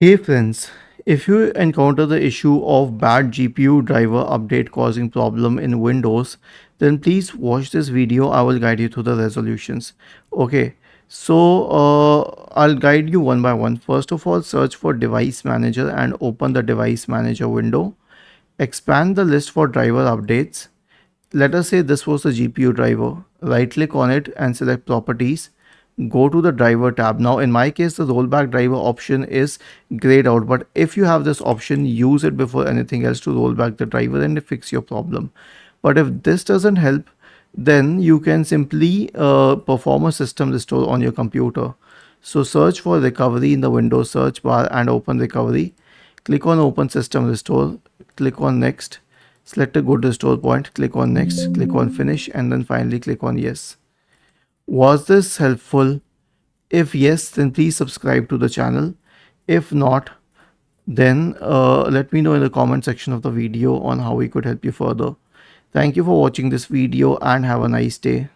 Hey friends, if you encounter the issue of bad GPU driver update causing problem in Windows, then please watch this video. I will guide you through the resolutions. Okay, I'll guide you one by one. First of all, search for device manager and open the device manager window. Expand the list for driver updates. Let us say this was the GPU driver. Right click on it and select properties. Go to the driver tab. Now in my case the rollback driver option is grayed out, but if you have this option, use it before anything else to roll back the driver and fix your problem. But if this doesn't help, then you can simply perform a system restore on your computer. So search for recovery in the Windows search bar and open recovery. Click on open system restore, click on next, select a good restore point, click on next, click on finish, and then finally click on yes. Was this helpful? If yes, then please subscribe to the channel. If not, then let me know in the comment section of the video on how we could help you further. Thank you for watching this video and have a nice day.